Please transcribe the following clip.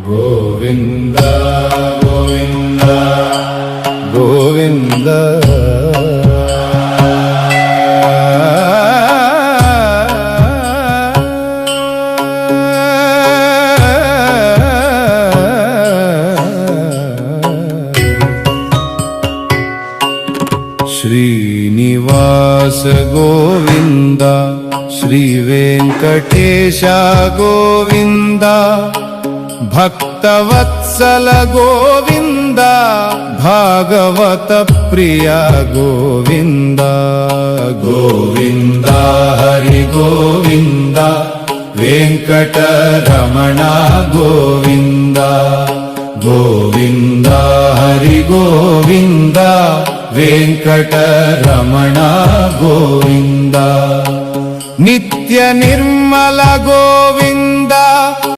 ಗೋವಿಂದ ಗೋವಿಂದ ಗೋವಿಂದ ಶ್ರೀನಿವಾಸ ಗೋವಿಂದ ಶ್ರೀ ವೆಂಕಟೇಶ ಗೋವಿಂದ ಭಕ್ತವತ್ಸಲ ಗೋವಿಂದ ಭಾಗವತ ಪ್ರಿಯ ಗೋವಿಂದ ಗೋವಿಂದ ಹರಿ ಗೋವಿಂದ ವೆಂಕಟರಮಣ ಗೋವಿಂದ ಗೋವಿಂದ ಹರಿ ಗೋವಿಂದ ವೆಂಕಟರಮಣ ಗೋವಿಂದ ನಿತ್ಯ ನಿರ್ಮಲ ಗೋವಿಂದ